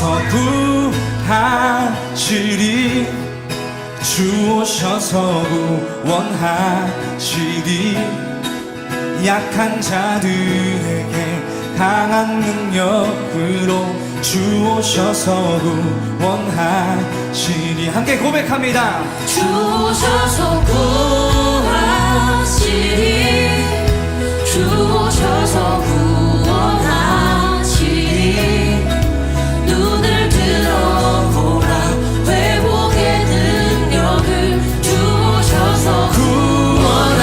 오셔서 구하시리 주 오셔서 구원하시리 약한 자들에게 강한 능력으로 주 오셔서 구원하시리 함께 고백합니다. 주 오셔서 구하시리 주 오셔서 구원하시리 눈을 들어보라 회복의 능력을 주 오셔서 구원하시리.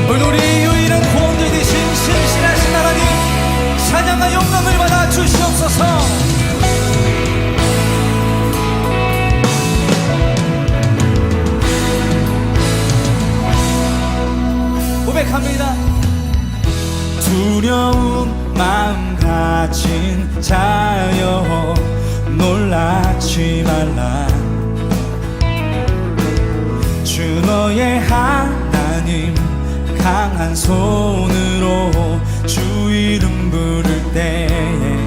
오늘 우리 유일한 구원자 되신 신실하신 하나님 찬양과 영광을 받아 주시옵소서. 고백합니다. 두려운 마음 가진 자여 놀라지 말라. 주 너의 하나님 강한 손으로 주 이름 부를 때에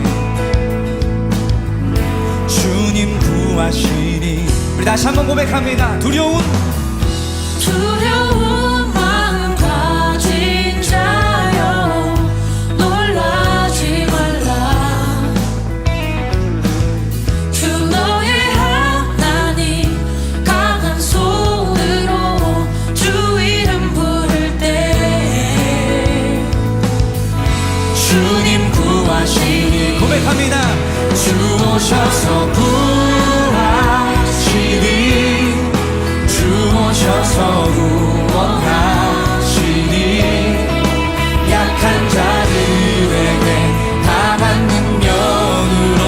주님 구하시리. 우리 다시 한번 고백합니다. 두려운 마음 가진 자여 놀라지 말라. 주 너의 하나님 강한 손으로 주 이름 부를 때 주님 구하시니. 고백합니다. 주 오셔서 구하시니 주 오셔서 구원하시니 약한 자들에게 강한 능력으로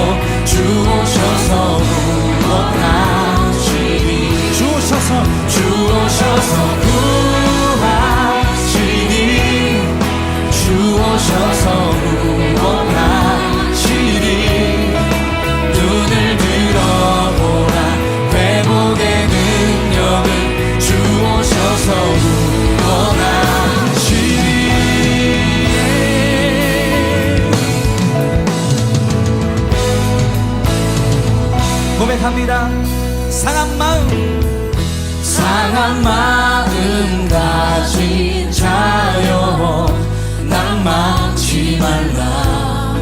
주 오셔서 구원하시니 주 오셔서 구하시니 주 오셔서 구원하시니 눈을 들어보라 회복의 능력을 주 오셔서 구원하시니. 고백합니다. 상한 마음 가진 자여 낭망치 말라.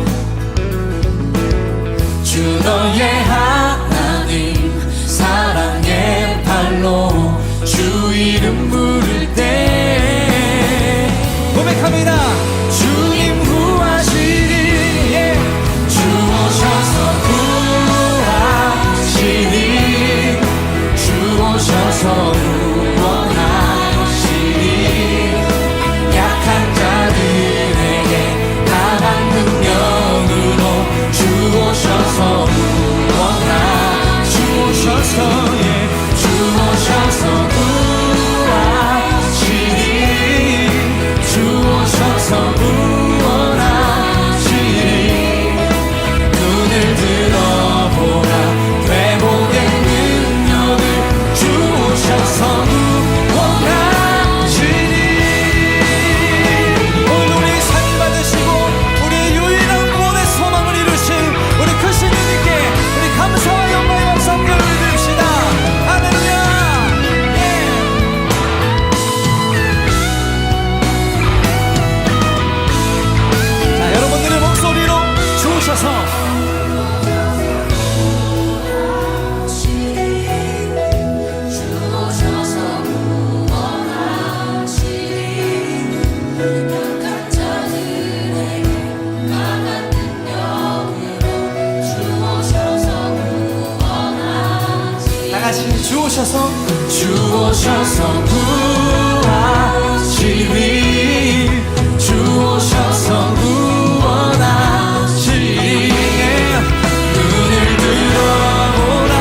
주 너의 하나님 사랑의 팔로 주 이름 부를 때 고백합니다. 주님 구하시리. 주 오셔서 구하시리 주 오셔서 구원하시리 약한 자들에게 강한 능력으로 주 오셔서 구원하시리 주 오셔서 구하시리 주 오셔서 구원하시리 눈을 들어보라 회복의 능력을 주 오셔서 구원하시리. 오늘 우리 상 받으시고 우리 유일한 구원의 소망을 이루신 우리 크신 주님께 우리 감사와 영광의 박수 함께 올려드립시다. 할렐루야. 자, 여러분들의 목소리로 주셔서 주 오셔서 구원하시리 약한 자들에게 강한 능력으로 주 오셔서 구원하시리. 다같이 주 오셔서 구하시리 주 오셔서 구원하시리 눈을 들어보라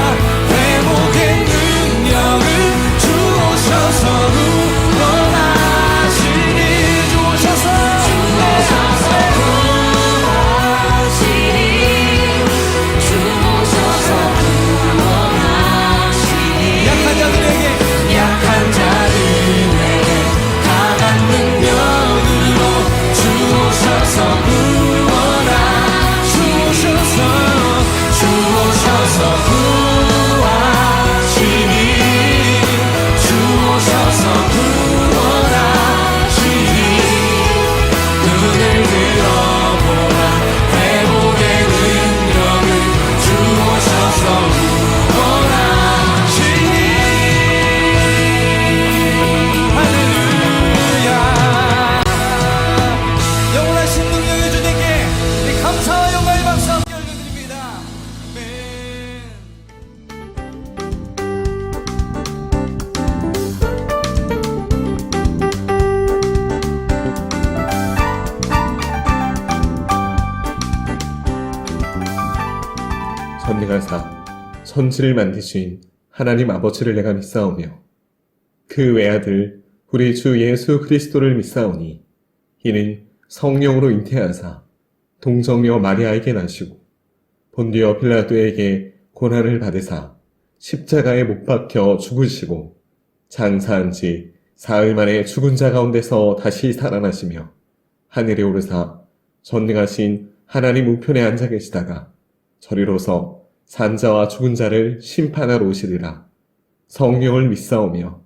회복의 능력을 주 오셔서 구원하시리 주 오셔서 구하시리 주 오셔서 구원하시리 약한 자들에게 약한 자들 전능하사 천지를 만드신 하나님 아버지를 내가 믿사오며 그 외아들 우리 주 예수 그리스도를 믿사오니 이는 성령으로 잉태하사 동정녀 마리아에게 나시고 본디오 빌라도에게 고난을 받으사 십자가에 못 박혀 죽으시고 장사한 지 사흘 만에 죽은 자 가운데서 다시 살아나시며 하늘에 오르사 전능하신 하나님 우편에 앉아 계시다가 저리로서 산자와 죽은 자를 심판하러 오시리라. 성령을 믿사오며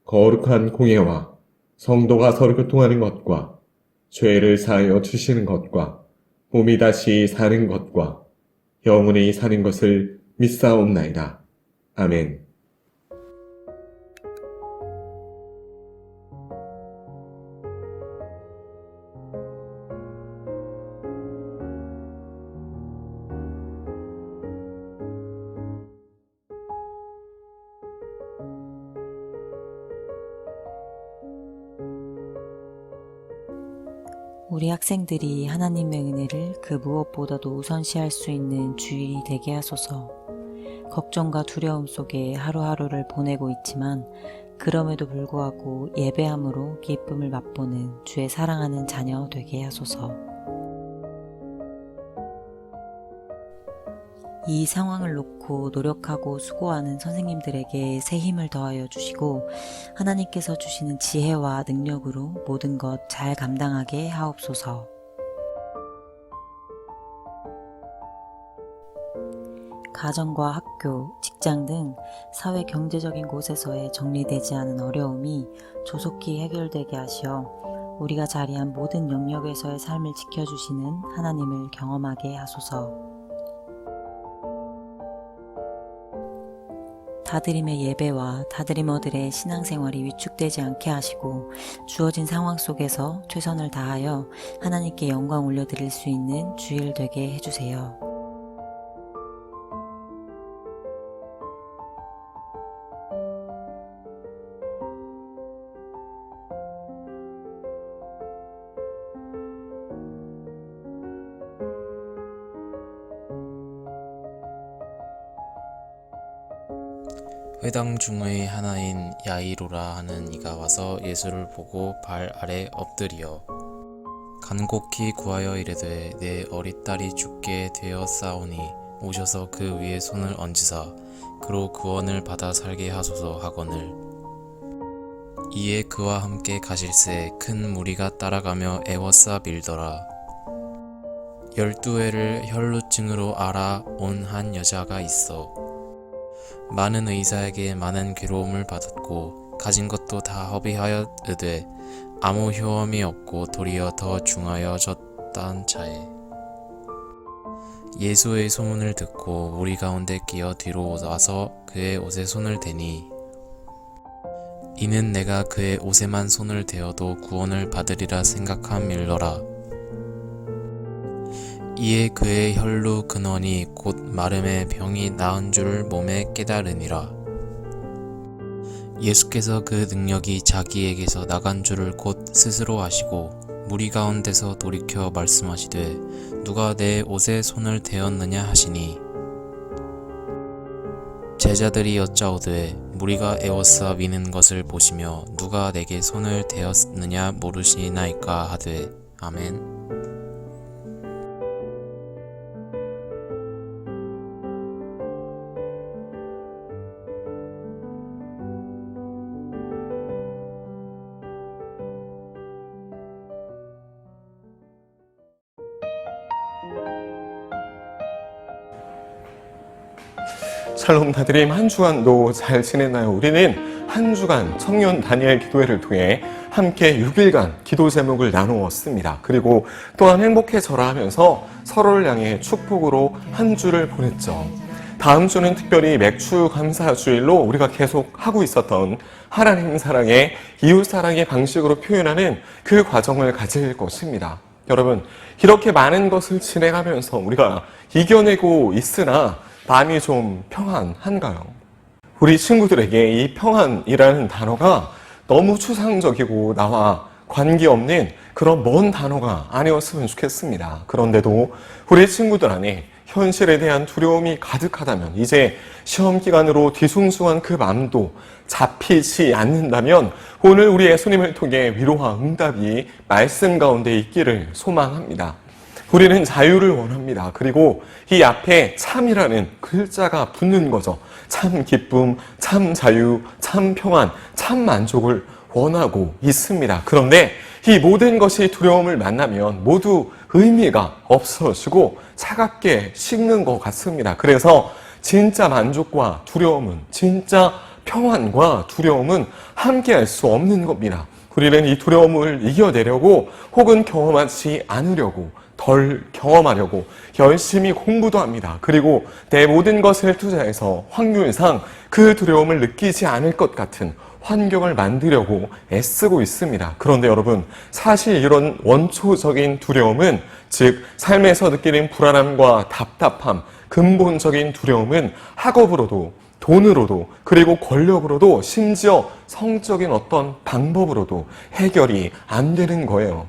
거룩한 공예와 성도가 서로 교통하는 것과 죄를 사하여 주시는 것과 몸이 다시 사는 것과 영원히 사는 것을 믿사옵나이다. 아멘. 우리 학생들이 하나님의 은혜를 그 무엇보다도 우선시할 수 있는 주일이 되게 하소서. 걱정과 두려움 속에 하루하루를 보내고 있지만 그럼에도 불구하고 예배함으로 기쁨을 맛보는 주의 사랑하는 자녀 되게 하소서. 이 상황을 놓고 노력하고 수고하는 선생님들에게 새 힘을 더하여 주시고 하나님께서 주시는 지혜와 능력으로 모든 것 잘 감당하게 하옵소서. 가정과 학교, 직장 등 사회 경제적인 곳에서의 정리되지 않은 어려움이 조속히 해결되게 하시어 우리가 자리한 모든 영역에서의 삶을 지켜주시는 하나님을 경험하게 하소서. 다드림의 예배와 다드리머들의 신앙생활이 위축되지 않게 하시고 주어진 상황 속에서 최선을 다하여 하나님께 영광 올려드릴 수 있는 주일 되게 해주세요. 회당 중의 하나인 야이로라 하는 이가 와서 예수를 보고 발 아래 엎드리어 간곡히 구하여 이르되 내 어릿딸이 죽게 되었사오니 오셔서 그 위에 손을 얹으사 그로 구원을 받아 살게 하소서 하거늘. 이에 그와 함께 가실새 큰 무리가 따라가며 애워싸 밀더라. 12회를 혈루증으로 알아온 한 여자가 있어 많은 의사에게 많은 괴로움을 받았고 가진 것도 다 허비하였으되 아무 효험이 없고 도리어 더 중하여졌단 자에 예수의 소문을 듣고 우리 가운데 끼어 뒤로 와서 그의 옷에 손을 대니 이는 내가 그의 옷에만 손을 대어도 구원을 받으리라 생각함일러라. 이에 그의 혈루 근원이 곧 마름의 병이 나은 줄을 몸에 깨달으니라. 예수께서 그 능력이 자기에게서 나간 줄을 곧 스스로 아시고 무리 가운데서 돌이켜 말씀하시되 누가 내 옷에 손을 대었느냐 하시니 제자들이 여짜오되 무리가 애워싸 미는 것을 보시며 누가 내게 손을 대었느냐 모르시나이까 하되 아멘. 샬롬 다드림, 한 주간도 잘 지냈나요? 우리는 한 주간 청년 다니엘 기도회를 통해 함께 6일간 기도 제목을 나누었습니다. 그리고 또한 행복해져라 하면서 서로를 향해 축복으로 한 주를 보냈죠. 다음 주는 특별히 맥주 감사 주일로 우리가 계속 하고 있었던 하나님 사랑의 이웃 사랑의 방식으로 표현하는 그 과정을 가질 것입니다. 여러분, 이렇게 많은 것을 진행하면서 우리가 이겨내고 있으나 마음이 좀 평안한가요? 우리 친구들에게 이 평안이라는 단어가 너무 추상적이고 나와 관계없는 그런 먼 단어가 아니었으면 좋겠습니다. 그런데도 우리 친구들 안에 현실에 대한 두려움이 가득하다면, 이제 시험 기간으로 뒤숭숭한 그 마음도 잡히지 않는다면 오늘 우리 예수님을 통해 위로와 응답이 말씀 가운데 있기를 소망합니다. 우리는 자유를 원합니다. 그리고 이 앞에 참이라는 글자가 붙는 거죠. 참 기쁨, 참 자유, 참 평안, 참 만족을 원하고 있습니다. 그런데 이 모든 것이 두려움을 만나면 모두 의미가 없어지고 차갑게 식는 것 같습니다. 그래서 진짜 만족과 두려움은, 진짜 평안과 두려움은 함께할 수 없는 겁니다. 우리는 이 두려움을 이겨내려고 혹은 경험하지 않으려고, 덜 경험하려고 열심히 공부도 합니다. 그리고 내 모든 것을 투자해서 확률상 그 두려움을 느끼지 않을 것 같은 환경을 만들려고 애쓰고 있습니다. 그런데 여러분, 사실 이런 원초적인 두려움은, 즉 삶에서 느끼는 불안함과 답답함, 근본적인 두려움은 학업으로도, 돈으로도, 그리고 권력으로도, 심지어 성적인 어떤 방법으로도 해결이 안 되는 거예요.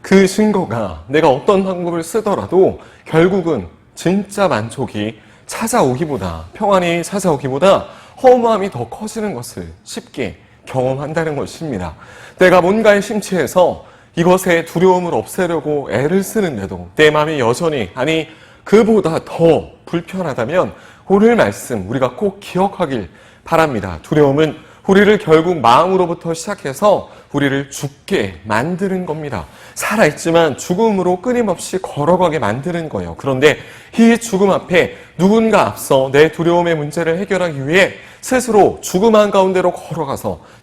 그 증거가 내가 어떤 방법을 쓰더라도 결국은 진짜 만족이 찾아오기보다, 평안이 찾아오기보다 허무함이 더 커지는 것을 쉽게 경험한다는 것입니다. 내가 뭔가에 심취해서 이것의 두려움을 없애려고 애를 쓰는데도 내 마음이 여전히, 아니 그보다 더 불편하다면 오늘 말씀 우리가 꼭 기억하길 바랍니다. 두려움은 우리를 결국 마음으로부터 시작해서 우리를 죽게 만드는 겁니다. 살아있지만 죽음으로 끊임없이 걸어가게 만드는 거예요. 그런데 이 죽음 앞에 누군가 앞서 내 두려움의 문제를 해결하기 위해 스스로 죽음 한가운데로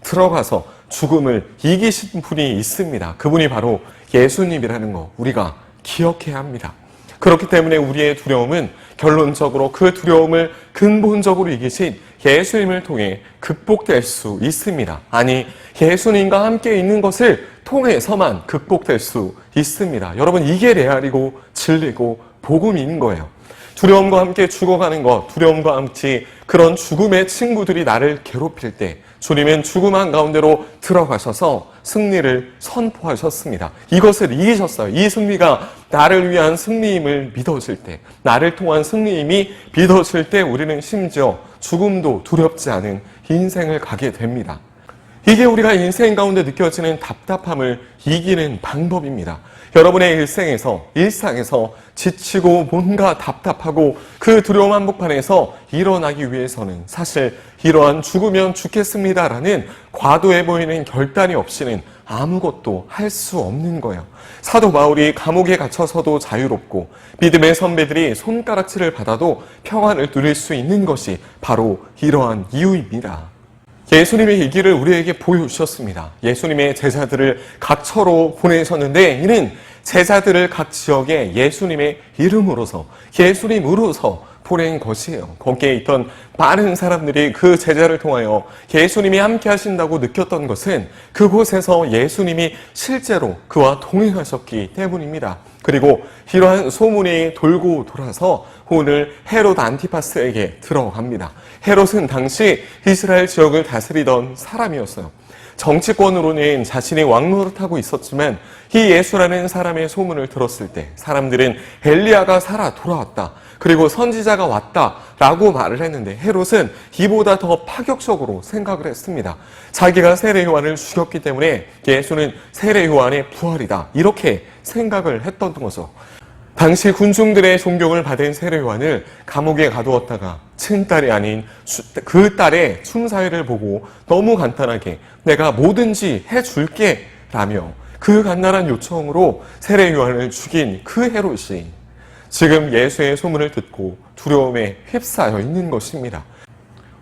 들어가서 죽음을 이기신 분이 있습니다. 그분이 바로 예수님이라는 거 우리가 기억해야 합니다. 그렇기 때문에 우리의 두려움은 결론적으로 그 두려움을 근본적으로 이기신 예수님을 통해 극복될 수 있습니다. 아니, 예수님과 함께 있는 것을 통해서만 극복될 수 있습니다. 여러분, 이게 레알이고 진리고 복음인 거예요. 두려움과 함께 죽어가는 것, 두려움과 함께 그런 죽음의 친구들이 나를 괴롭힐 때 주님은 죽음 한가운데로 들어가셔서 승리를 선포하셨습니다. 이것을 이기셨어요. 이 승리가 나를 위한 승리임을 믿어질 때, 나를 통한 승리임이 믿어질 때 우리는 심지어 죽음도 두렵지 않은 인생을 가게 됩니다. 이게 우리가 인생 가운데 느껴지는 답답함을 이기는 방법입니다. 여러분의 일상에서 지치고 뭔가 답답하고 그 두려움 한복판에서 일어나기 위해서는 사실 이러한 죽으면 죽겠습니다라는 과도해 보이는 결단이 없이는 아무것도 할 수 없는 거예요. 사도 바울이 감옥에 갇혀서도 자유롭고 믿음의 선배들이 손가락질을 받아도 평안을 누릴 수 있는 것이 바로 이러한 이유입니다. 예수님의 이 길을 우리에게 보여주셨습니다. 예수님의 제자들을 각 처로 보내셨는데 이는 제자들을 각 지역에 예수님의 이름으로서, 예수님으로서 보낸 것이에요. 거기에 있던 많은 사람들이 그 제자를 통하여 예수님이 함께 하신다고 느꼈던 것은 그곳에서 예수님이 실제로 그와 동행하셨기 때문입니다. 그리고 이러한 소문이 돌고 돌아서 오늘 헤롯 안티파스에게 들어갑니다. 헤롯은 당시 이스라엘 지역을 다스리던 사람이었어요. 정치권으로는 자신이 왕노릇하고 있었지만 이 예수라는 사람의 소문을 들었을 때 사람들은 엘리야가 살아 돌아왔다, 그리고 선지자가 왔다라고 말을 했는데 헤롯은 이보다 더 파격적으로 생각을 했습니다. 자기가 세례 요한을 죽였기 때문에 예수는 세례 요한의 부활이다, 이렇게 생각을 했던 거죠. 당시 군중들의 존경을 받은 세례 요한을 감옥에 가두었다가 친딸이 아닌 그 딸의 춤사위를 보고 너무 간단하게 내가 뭐든지 해줄게 라며 그 간단한 요청으로 세례 요한을 죽인 그 헤롯이 지금 예수의 소문을 듣고 두려움에 휩싸여 있는 것입니다.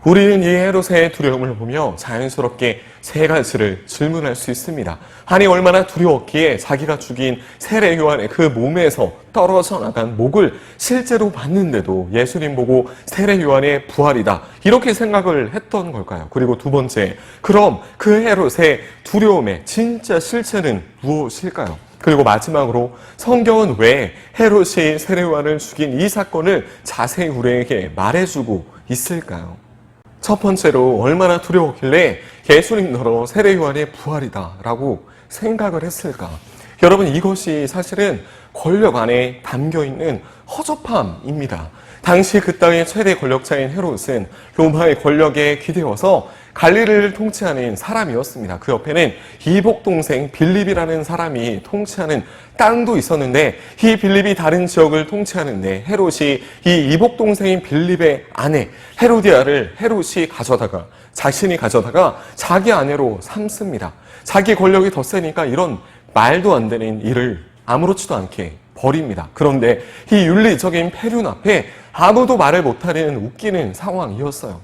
우리는 이 헤롯의 두려움을 보며 자연스럽게 세 가지를 질문할 수 있습니다. 아니, 얼마나 두려웠기에 자기가 죽인 세례 요한의 그 몸에서 떨어져 나간 목을 실제로 봤는데도 예수님 보고 세례 요한의 부활이다, 이렇게 생각을 했던 걸까요? 그리고 두 번째, 그럼 그 헤롯의 두려움의 진짜 실체는 무엇일까요? 그리고 마지막으로 성경은 왜 헤롯이 세례 요한을 죽인 이 사건을 자세히 우리에게 말해주고 있을까요? 첫 번째로, 얼마나 두려웠길래 예수님 너로 세례 요한의 부활이다 라고 생각을 했을까? 여러분, 이것이 사실은 권력 안에 담겨있는 허접함입니다. 당시 그 땅의 최대 권력자인 헤롯은 로마의 권력에 기대어서 갈릴리를 통치하는 사람이었습니다. 그 옆에는 이복 동생 빌립이라는 사람이 통치하는 땅도 있었는데 이 빌립이 다른 지역을 통치하는데 헤롯이 이 이복 동생인 빌립의 아내 헤로디아를 헤롯이 자신이 가져다가 자기 아내로 삼습니다. 자기 권력이 더 세니까 이런 말도 안 되는 일을 아무렇지도 않게 버립니다. 그런데 이 윤리적인 폐륜 앞에 아무도 말을 못하는 웃기는 상황이었어요.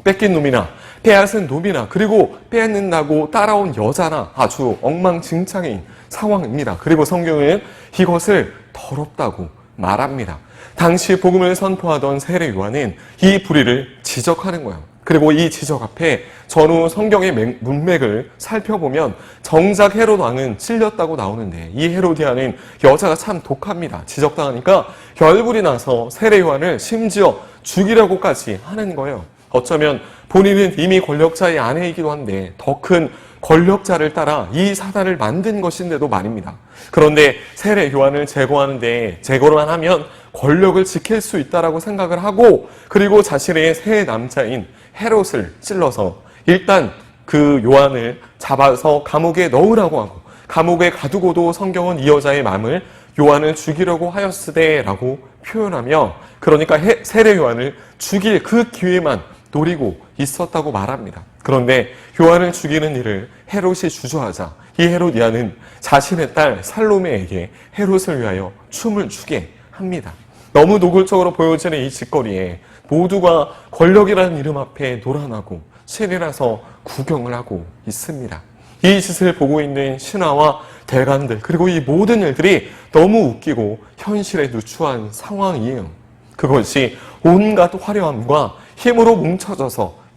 뺏긴 놈이나 빼앗은 놈이나 그리고 빼앗는다고 따라온 여자나 아주 엉망진창인 상황입니다. 그리고 성경은 이것을 더럽다고 말합니다. 당시 복음을 선포하던 세례 요한은 이 불의를 지적하는 거예요. 그리고 이 지적 앞에 전후 성경의 문맥을 살펴보면 정작 헤롯 왕은 찔렸다고 나오는데 이 헤로디아는 여자가 참 독합니다. 지적당하니까 결불이 나서 세례 요한을 심지어 죽이려고까지 하는 거예요. 어쩌면 본인은 이미 권력자의 아내이기도 한데 더 큰 권력자를 따라 이 사단을 만든 것인데도 말입니다. 그런데 세례 요한을 제거하는데 제거만 하면 권력을 지킬 수 있다라고 생각을 하고 그리고 자신의 새 남자인 헤롯을 찔러서 일단 그 요한을 잡아서 감옥에 넣으라고 하고 감옥에 가두고도 성경은 이 여자의 마음을 요한을 죽이려고 하였으되라고 표현하며 그러니까 세례 요한을 죽일 그 기회만 노리고 있었다고 말합니다. 그런데 요한을 죽이는 일을 헤롯이 주저하자 이 헤로디아는 자신의 딸 살로메에게 헤롯을 위하여 춤을 추게 합니다. 너무 노골적으로 보여지는 이 짓거리에 모두가 권력이라는 이름 앞에 놀아나고 신이라서 구경을 하고 있습니다. 이 짓을 보고 있는 신하와 대관들 그리고 이 모든 일들이 너무 웃기고 현실에 누추한 상황이에요. 그것이 온갖 화려함과 힘으로 뭉쳐져서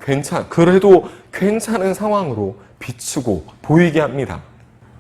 그래도 괜찮은 상황으로 비추고 보이게 합니다.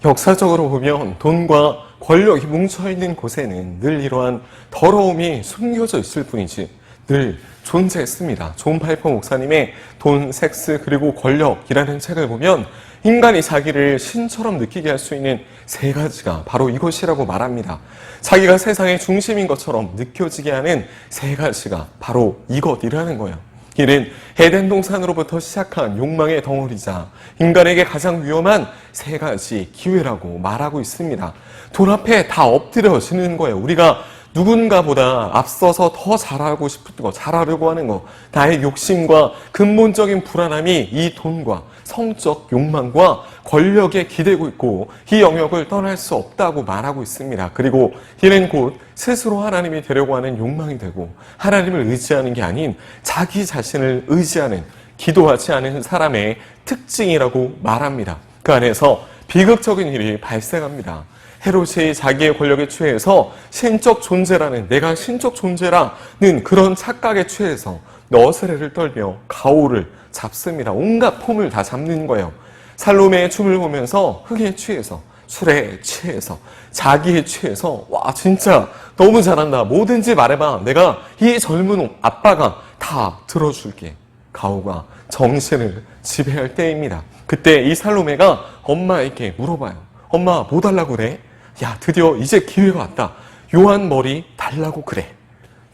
역사적으로 보면 돈과 권력이 뭉쳐있는 곳에는 늘 이러한 더러움이 숨겨져 있을 뿐이지 늘 존재했습니다. 존 파이퍼 목사님의 돈, 섹스, 그리고 권력이라는 책을 보면 인간이 자기를 신처럼 느끼게 할 수 있는 세 가지가 바로 이것이라고 말합니다. 자기가 세상의 중심인 것처럼 느껴지게 하는 세 가지가 바로 이것이라는 거예요. 이는 에덴 동산으로부터 시작한 욕망의 덩어리자 인간에게 가장 위험한 세 가지 기회라고 말하고 있습니다. 돈 앞에 다 엎드려지는 거예요. 우리가 누군가보다 앞서서 더 잘하고 싶은 거, 잘하려고 하는 거, 나의 욕심과 근본적인 불안함이 이 돈과 성적 욕망과 권력에 기대고 있고 이 영역을 떠날 수 없다고 말하고 있습니다. 그리고 이는 곧 스스로 하나님이 되려고 하는 욕망이 되고 하나님을 의지하는 게 아닌 자기 자신을 의지하는 기도하지 않은 사람의 특징이라고 말합니다. 그 안에서 비극적인 일이 발생합니다. 헤롯이 자기의 권력에 취해서 신적 존재라는 내가 신적 존재라는 그런 착각에 취해서 너스레를 떨며 가오를 잡습니다. 온갖 폼을 다 잡는 거예요. 살로메의 춤을 보면서 흥에 취해서 술에 취해서 자기에 취해서 와 진짜 너무 잘한다. 뭐든지 말해봐. 내가 이 젊은 아빠가 다 들어줄게. 가오가 정신을 지배할 때입니다. 그때 이 살로메가 엄마에게 물어봐요. 엄마 뭐 달라고 그래? 야 드디어 이제 기회가 왔다. 요한 머리 달라고 그래.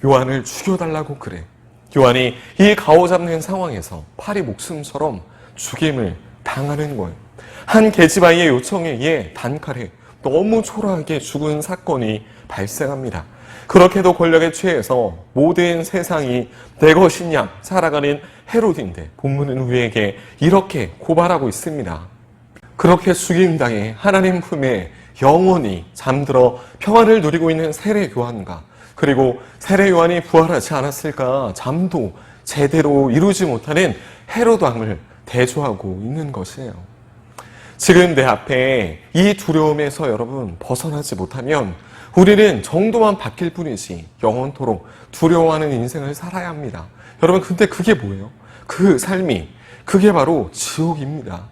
요한을 죽여달라고 그래. 요한이 이 가오 잡는 상황에서 파리 목숨처럼 죽임을 당하는 거예요. 한 계집아이의 요청에 의해 단칼에 너무 초라하게 죽은 사건이 발생합니다. 그렇게도 권력에 취해서 모든 세상이 내 것이냐 살아가는 헤롯인데 본문은 우리에게 이렇게 고발하고 있습니다. 그렇게 죽임당해 하나님 품에 영원히 잠들어 평안을 누리고 있는 세례 요한과 그리고 세례 요한이 부활하지 않았을까 잠도 제대로 이루지 못하는 헤롯 왕을 대조하고 있는 것이에요. 지금 내 앞에 이 두려움에서 여러분 벗어나지 못하면 우리는 정도만 바뀔 뿐이지 영원토록 두려워하는 인생을 살아야 합니다. 여러분 근데 그게 뭐예요? 그 삶이 그게 바로 지옥입니다.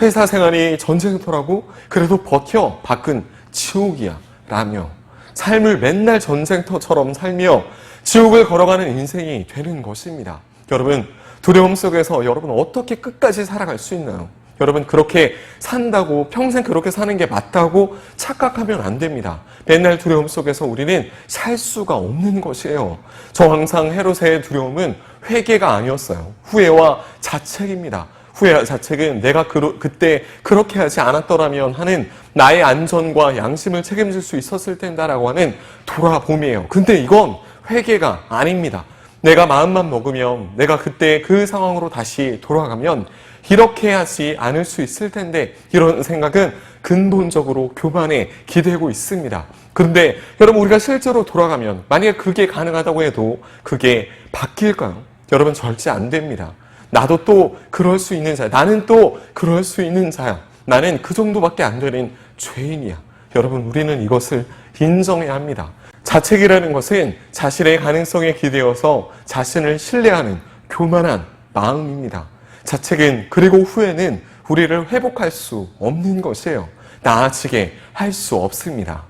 회사 생활이 전쟁터라고 그래도 버텨 밖은 지옥이야 라며 삶을 맨날 전쟁터처럼 살며 지옥을 걸어가는 인생이 되는 것입니다. 여러분 두려움 속에서 여러분 어떻게 끝까지 살아갈 수 있나요? 여러분, 그렇게 산다고 평생 그렇게 사는 게 맞다고 착각하면 안 됩니다. 맨날 두려움 속에서 우리는 살 수가 없는 것이에요. 저 항상 헤롯의 두려움은 회개가 아니었어요. 후회와 자책입니다. 후회와 자책은 내가 그때 그렇게 하지 않았더라면 하는 나의 안전과 양심을 책임질 수 있었을 텐다라고 하는 돌아봄이에요. 근데 이건 회개가 아닙니다. 내가 마음만 먹으면, 내가 그때 그 상황으로 다시 돌아가면 이렇게 하지 않을 수 있을 텐데, 이런 생각은 근본적으로 교만에 기대고 있습니다. 그런데 여러분, 우리가 실제로 돌아가면 만약에 그게 가능하다고 해도 그게 바뀔까요? 여러분, 절대 안 됩니다. 나도 또 그럴 수 있는 자야. 나는 또 그럴 수 있는 자야. 나는 그 정도밖에 안 되는 죄인이야. 여러분, 우리는 이것을 인정해야 합니다. 자책이라는 것은 자신의 가능성에 기대어서 자신을 신뢰하는 교만한 마음입니다. 자책은, 그리고 후회는 우리를 회복할 수 없는 것이에요. 나아지게 할 수 없습니다.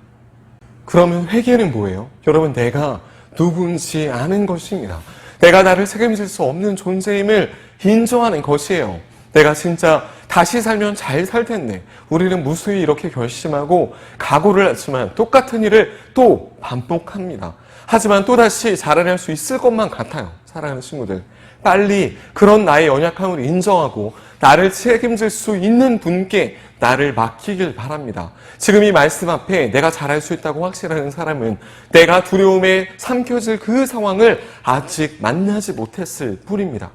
그러면 회개는 뭐예요? 여러분, 내가 누군지 아는 것입니다. 내가 나를 책임질 수 없는 존재임을 인정하는 것이에요. 내가 진짜 다시 살면 잘 살 텐데, 우리는 무수히 이렇게 결심하고 각오를 하지만 똑같은 일을 또 반복합니다. 하지만 또다시 자라날 수 있을 것만 같아요. 사랑하는 친구들, 빨리 그런 나의 연약함을 인정하고 나를 책임질 수 있는 분께 나를 맡기길 바랍니다. 지금 이 말씀 앞에 내가 잘할 수 있다고 확신하는 사람은 내가 두려움에 삼켜질 그 상황을 아직 만나지 못했을 뿐입니다.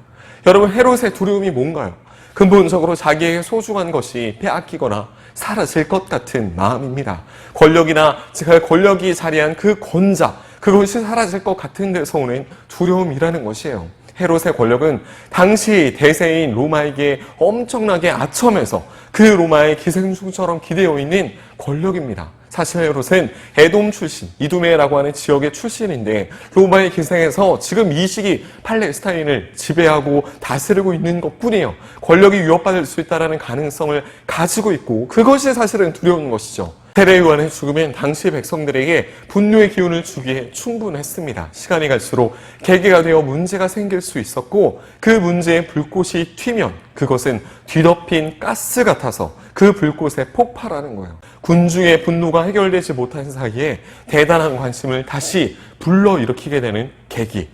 여러분, 헤롯의 두려움이 뭔가요? 근본적으로 자기에게 소중한 것이 빼앗기거나 사라질 것 같은 마음입니다. 권력이 자리한 그 권자, 그것이 사라질 것 같은 데서 오는 두려움이라는 것이에요. 헤롯의 권력은 당시 대세인 로마에게 엄청나게 아첨해서 그 로마의 기생충처럼 기대어 있는 권력입니다. 사실 헤롯은 에돔 출신, 이두메라고 하는 지역의 출신인데 로마에 기생해서 지금 이 시기 팔레스타인을 지배하고 다스리고 있는 것뿐이에요. 권력이 위협받을 수 있다는 가능성을 가지고 있고, 그것이 사실은 두려운 것이죠. 헤롯 요한의 죽음은 당시 백성들에게 분노의 기운을 주기에 충분했습니다. 시간이 갈수록 계기가 되어 문제가 생길 수 있었고, 그 문제에 불꽃이 튀면 그것은 뒤덮인 가스 같아서 그 불꽃에 폭발하는 거예요. 군중의 분노가 해결되지 못한 사이에 대단한 관심을 다시 불러일으키게 되는 계기.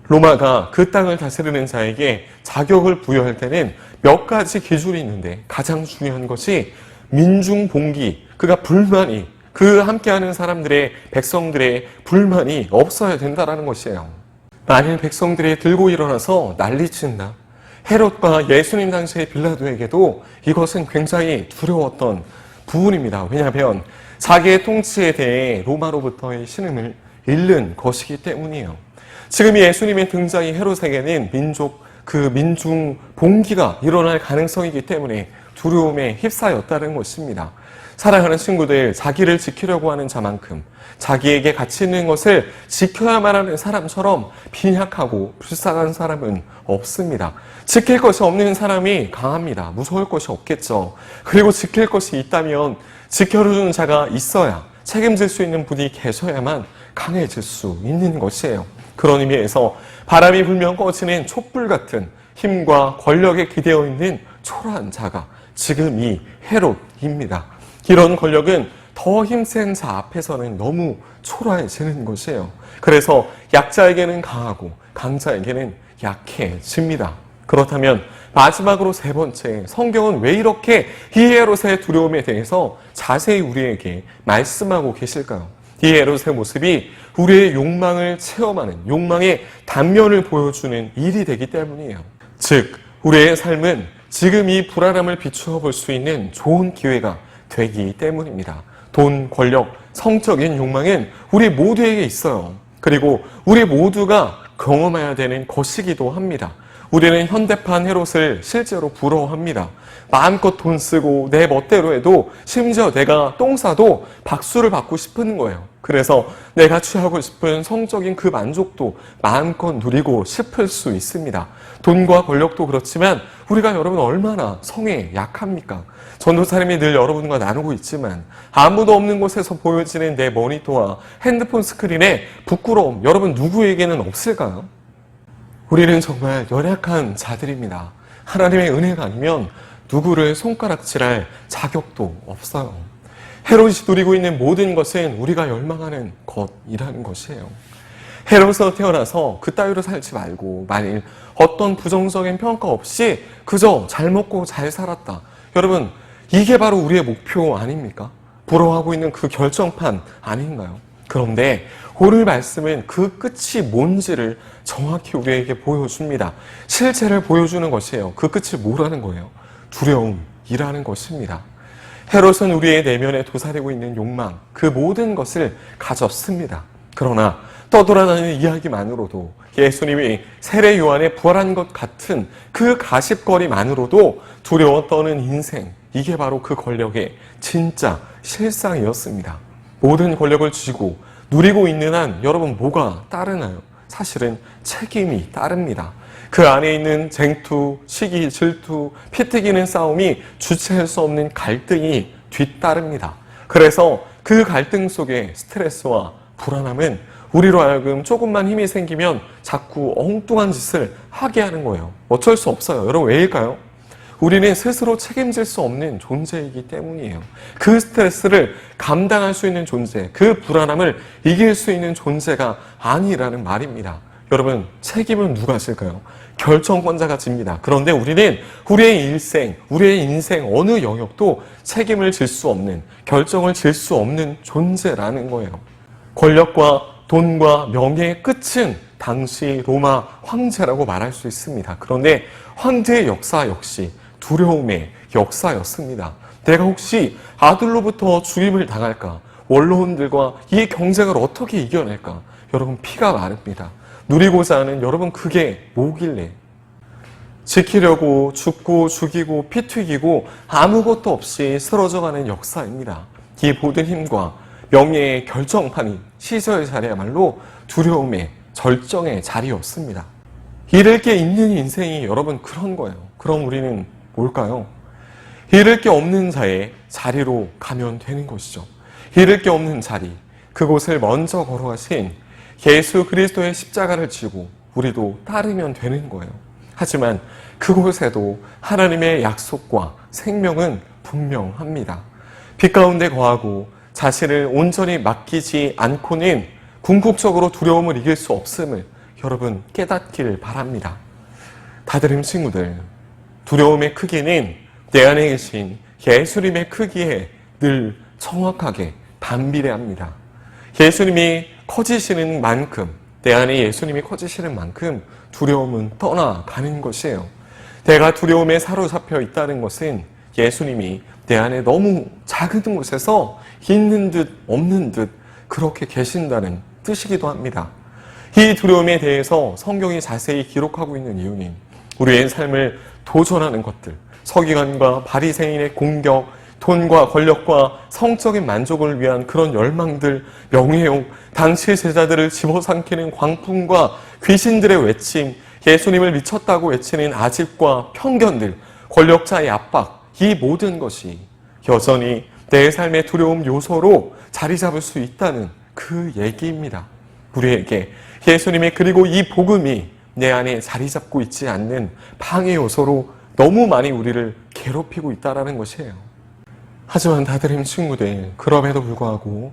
로마가 그 땅을 다스리는 자에게 자격을 부여할 때는 몇 가지 기준이 있는데, 가장 중요한 것이 민중 봉기, 그 함께하는 사람들의, 백성들의 불만이 없어야 된다는 것이에요. 만일 백성들이 들고 일어나서 난리친다. 헤롯과 예수님 당시의 빌라도에게도 이것은 굉장히 두려웠던 부분입니다. 왜냐하면 자기의 통치에 대해 로마로부터의 신임을 잃는 것이기 때문이에요. 지금 예수님의 등장이 헤롯에게는 민중 봉기가 일어날 가능성이기 때문에 두려움에 휩싸였다는 것입니다. 사랑하는 친구들, 자기를 지키려고 하는 자만큼 자기에게 가치 있는 것을 지켜야만 하는 사람처럼 빈약하고 불쌍한 사람은 없습니다. 지킬 것이 없는 사람이 강합니다. 무서울 것이 없겠죠. 그리고 지킬 것이 있다면 지켜주는 자가 있어야, 책임질 수 있는 분이 계셔야만 강해질 수 있는 것이에요. 그런 의미에서 바람이 불면 꺼지는 촛불 같은 힘과 권력에 기대어 있는 초라한 자가 지금 이 헤롯입니다. 이런 권력은 더 힘센 자 앞에서는 너무 초라해지는 것이에요. 그래서 약자에게는 강하고 강자에게는 약해집니다. 그렇다면 마지막으로 세 번째, 성경은 왜 이렇게 이 헤롯의 두려움에 대해서 자세히 우리에게 말씀하고 계실까요? 이 헤롯의 모습이 우리의 욕망을 체험하는, 욕망의 단면을 보여주는 일이 되기 때문이에요. 즉, 우리의 삶은 지금 이 불안함을 비추어 볼 수 있는 좋은 기회가 되기 때문입니다. 돈, 권력, 성적인 욕망은 우리 모두에게 있어요. 그리고 우리 모두가 경험해야 되는 것이기도 합니다. 우리는 현대판 헤롯을 실제로 부러워합니다. 마음껏 돈 쓰고 내 멋대로 해도, 심지어 내가 똥 싸도 박수를 받고 싶은 거예요. 그래서 내가 취하고 싶은 성적인 그 만족도 마음껏 누리고 싶을 수 있습니다. 돈과 권력도 그렇지만 우리가 여러분 얼마나 성에 약합니까? 전도사님이 늘 여러분과 나누고 있지만 아무도 없는 곳에서 보여지는 내 모니터와 핸드폰 스크린에 부끄러움, 여러분 누구에게는 없을까요? 우리는 정말 연약한 자들입니다. 하나님의 은혜가 아니면 누구를 손가락질할 자격도 없어요. 헤롯이 누리고 있는 모든 것은 우리가 열망하는 것이라는 것이에요. 헤롯으로 태어나서 그따위로 살지 말고 만일 어떤 부정적인 평가 없이 그저 잘 먹고 잘 살았다. 여러분, 이게 바로 우리의 목표 아닙니까? 부러워하고 있는 그 결정판 아닌가요? 그런데 오늘 말씀은 그 끝이 뭔지를 정확히 우리에게 보여줍니다. 실체를 보여주는 것이에요. 그 끝이 뭐라는 거예요? 두려움이라는 것입니다. 헤롯은 우리의 내면에 도사리고 있는 욕망, 그 모든 것을 가졌습니다. 그러나 떠돌아다니는 이야기만으로도 예수님이 세례 요한에 부활한 것 같은 그 가십거리만으로도 두려워 떠는 인생, 이게 바로 그 권력의 진짜 실상이었습니다. 모든 권력을 쥐고 누리고 있는 한 여러분 뭐가 따르나요? 사실은 책임이 따릅니다. 그 안에 있는 쟁투, 시기, 질투, 피 튀기는 싸움이 주체할 수 없는 갈등이 뒤따릅니다. 그래서 그 갈등 속에 스트레스와 불안함은 우리로 하여금 조금만 힘이 생기면 자꾸 엉뚱한 짓을 하게 하는 거예요. 어쩔 수 없어요. 여러분 왜일까요? 우리는 스스로 책임질 수 없는 존재이기 때문이에요. 그 스트레스를 감당할 수 있는 존재, 그 불안함을 이길 수 있는 존재가 아니라는 말입니다. 여러분, 책임은 누가 질까요? 결정권자가 집니다. 그런데 우리는 우리의 일생, 우리의 인생 어느 영역도 책임을 질 수 없는, 결정을 질 수 없는 존재라는 거예요. 권력과 돈과 명예의 끝은 당시 로마 황제라고 말할 수 있습니다. 그런데 황제의 역사 역시 두려움의 역사였습니다. 내가 혹시 아들로부터 죽임을 당할까? 원로원들과 이 경쟁을 어떻게 이겨낼까? 여러분 피가 마릅니다. 누리고자 하는 여러분 그게 뭐길래? 지키려고 죽고 죽이고 피 튀기고 아무것도 없이 쓰러져가는 역사입니다. 이 모든 힘과 명예의 결정판이 시저의 자리야말로 두려움의 절정의 자리였습니다. 잃을 게 있는 인생이 여러분 그런 거예요. 그럼 우리는 뭘까요? 잃을 게 없는 자의 자리로 가면 되는 것이죠. 잃을 게 없는 자리, 그곳을 먼저 걸어가신 예수 그리스도의 십자가를 지고 우리도 따르면 되는 거예요. 하지만 그곳에도 하나님의 약속과 생명은 분명합니다. 빛 가운데 거하고 자신을 온전히 맡기지 않고는 궁극적으로 두려움을 이길 수 없음을 여러분 깨닫기를 바랍니다. 다들임 친구들, 두려움의 크기는 내 안에 계신 예수님의 크기에 늘 정확하게 반비례합니다. 예수님이 커지시는 만큼, 내 안에 예수님이 커지시는 만큼 두려움은 떠나가는 것이에요. 내가 두려움에 사로잡혀 있다는 것은 예수님이 내 안에 너무 작은 곳에서 있는 듯 없는 듯 그렇게 계신다는 뜻이기도 합니다. 이 두려움에 대해서 성경이 자세히 기록하고 있는 이유는 우리의 삶을 도전하는 것들, 서기관과 바리새인의 공격, 돈과 권력과 성적인 만족을 위한 그런 열망들, 명예욕, 당시 제자들을 집어삼키는 광풍과 귀신들의 외침, 예수님을 미쳤다고 외치는 아집과 편견들, 권력자의 압박, 이 모든 것이 여전히 내 삶의 두려움 요소로 자리 잡을 수 있다는 그 얘기입니다. 우리에게 예수님이 그리고 이 복음이 내 안에 자리 잡고 있지 않는 방해 요소로 너무 많이 우리를 괴롭히고 있다는 것이에요. 하지만 다들임 친구들, 그럼에도 불구하고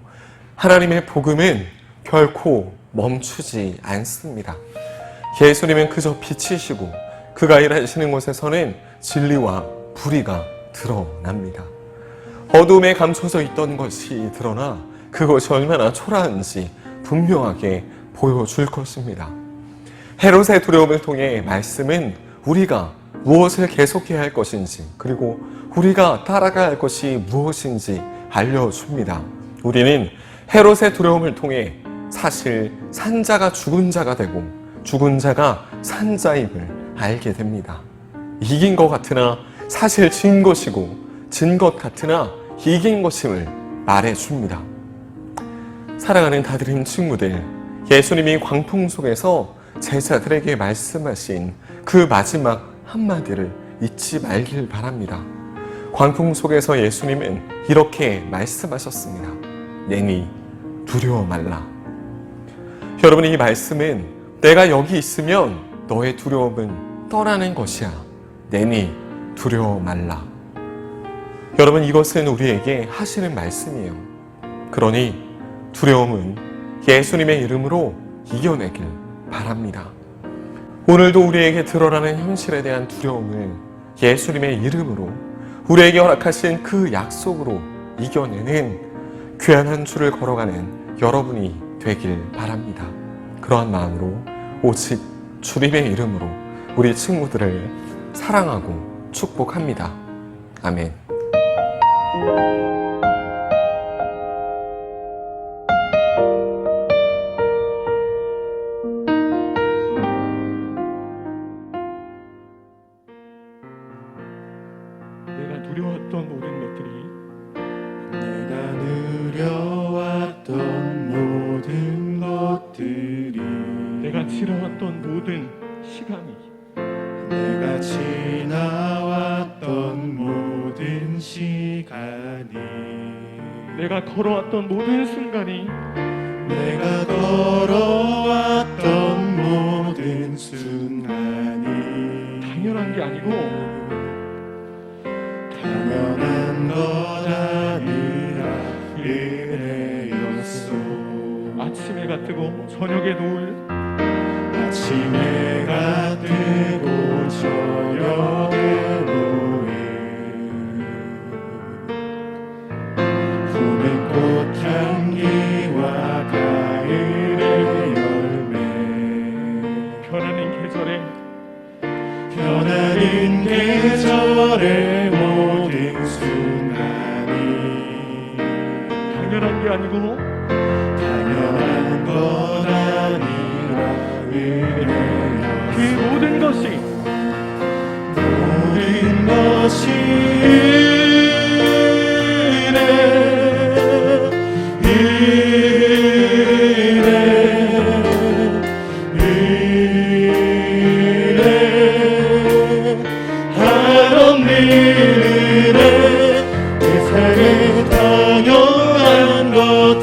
하나님의 복음은 결코 멈추지 않습니다. 예수님은 그저 빛이시고 그가 일하시는 곳에서는 진리와 불의가 드러납니다. 어둠에 감춰져 있던 것이 드러나 그것이 얼마나 초라한지 분명하게 보여줄 것입니다. 헤롯의 두려움을 통해 말씀은 우리가 무엇을 계속해야 할 것인지, 그리고 우리가 따라가야 할 것이 무엇인지 알려줍니다. 우리는 헤롯의 두려움을 통해 사실 산자가 죽은 자가 되고 죽은 자가 산자임을 알게 됩니다. 이긴 것 같으나 사실 진 것이고 진 것 같으나 이긴 것임을 말해줍니다. 사랑하는 다들임 친구들, 예수님이 광풍 속에서 제자들에게 말씀하신 그 마지막 한마디를 잊지 말길 바랍니다. 광풍 속에서 예수님은 이렇게 말씀하셨습니다. 내니 두려워 말라. 여러분, 이 말씀은 내가 여기 있으면 너의 두려움은 떠나는 것이야. 내니 두려워 말라. 여러분, 이것은 우리에게 하시는 말씀이에요. 그러니 두려움은 예수님의 이름으로 이겨내길 바랍니다. 오늘도 우리에게 드러나는 현실에 대한 두려움을 예수님의 이름으로 우리에게 허락하신 그 약속으로 이겨내는 귀한 한 주를 걸어가는 여러분이 되길 바랍니다. 그러한 마음으로 오직 주님의 이름으로 우리 친구들을 사랑하고 축복합니다. 아멘. 내가 두려웠던 모든 것들이 내가 누려왔던 모든 것들이 내가 지나왔던 모든 시간이 내가 지나왔던 모든 시간이 내가 걸어왔던 모든 순간이 내가 걸어왔던 모든 순간이 당연한 게 아니고 당연한 것 아니라 은혜였소. 아침 해가 뜨고 저녁에 노을 아침 해가 뜨고 저녁에 노을 푸른 꽃향기와 가을의 열매 변하는 계절에 변하는 계절의 모든 순간이 당연한 게 아니고 당연한 것 아니라 그 모든 것이 모든 것이 은혜 한없는 은혜 내 삶에 당연한 것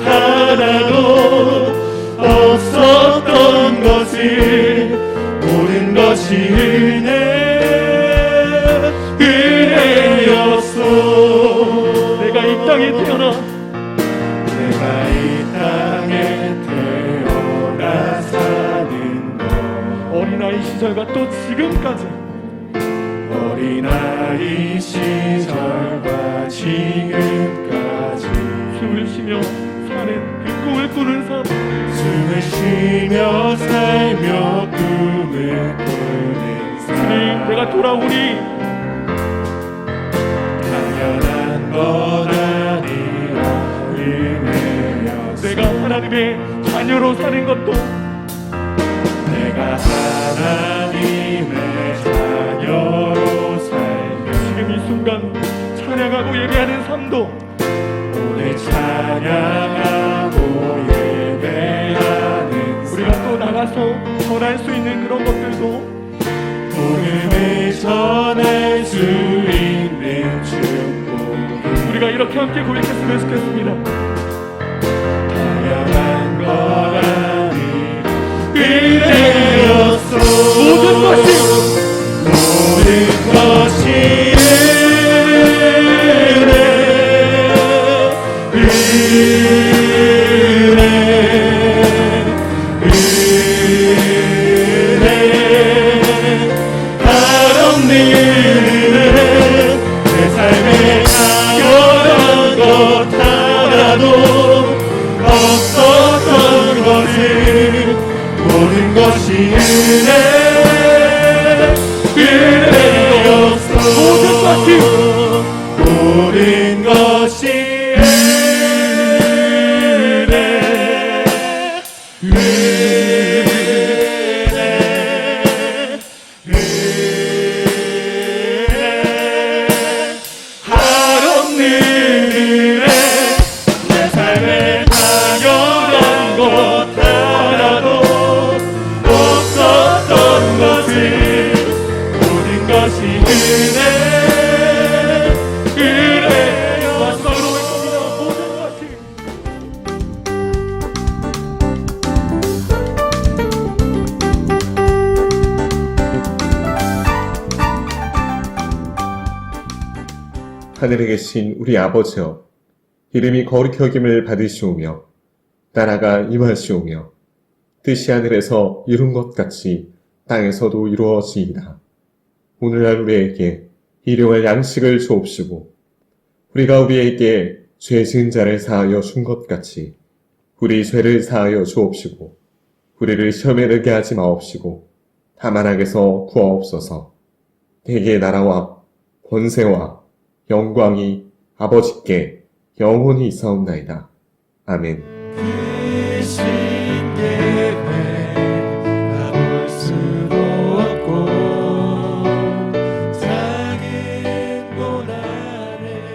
하나도 없었던 것을 모든 것이 은혜였소. 내가 이 땅에 태어나 내가 이 땅에 태어나 사는 것 어린아이 시절과 또 지금까지 어린아이 시절과 지금까지 숨을 쉬며 사는 그 꿈을 꾸는 삶 숨을 쉬며 살며 꿈을 꾸는 주님 내가 삶 돌아오니 당연한 것 아니라 은혜였소. 내가 하나님의 자녀로 사는 것도 내가 하나님의 자녀로 살며 지금 이 순간 찬양하고 예배하는 삶도 오늘 찬양하고 예배하는 우리가 또 나가서 전할 수 있는 그런 것들도 복음을 전할 수 있는 축복 우리가 이렇게 함께 고백했으면 좋겠습니다. 당연한 것 아니 은혜였소. 모든 것이 모든 것이 한없는 은혜 내 삶에 당연한 것 하나도 없었던 것을 모든 것이 은혜였소. 모든 것이 한없는 은혜 내 삶에 당연한 것 하나도 없었던 것을 모든 것이 은혜였소. 모든 것이 하늘에 계신 우리 아버지여, 이름이 거룩히 여김을 받으시오며 나라가 임하시오며 뜻이 하늘에서 이룬 것 같이 땅에서도 이루어지이다. 오늘날 우리에게 일용할 양식을 주옵시고 우리가 우리에게 죄 지은 자를 사하여 준 것 같이 우리 죄를 사하여 주옵시고 우리를 시험에 들게 하지 마옵시고 다만 악에서 구하옵소서. 대개 나라와 권세와 영광이 아버지께 영원히 있사옵나이다. 아멘. 그 신계획 나볼 수도 없고 작은 곳 안에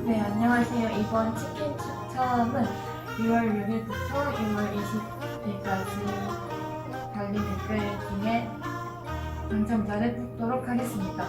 네, 안녕하세요. 이번 치킨 추첨은 6월 6일부터 6월 20일까지 달린 댓글 중에 당첨자를 뽑도록 하겠습니다.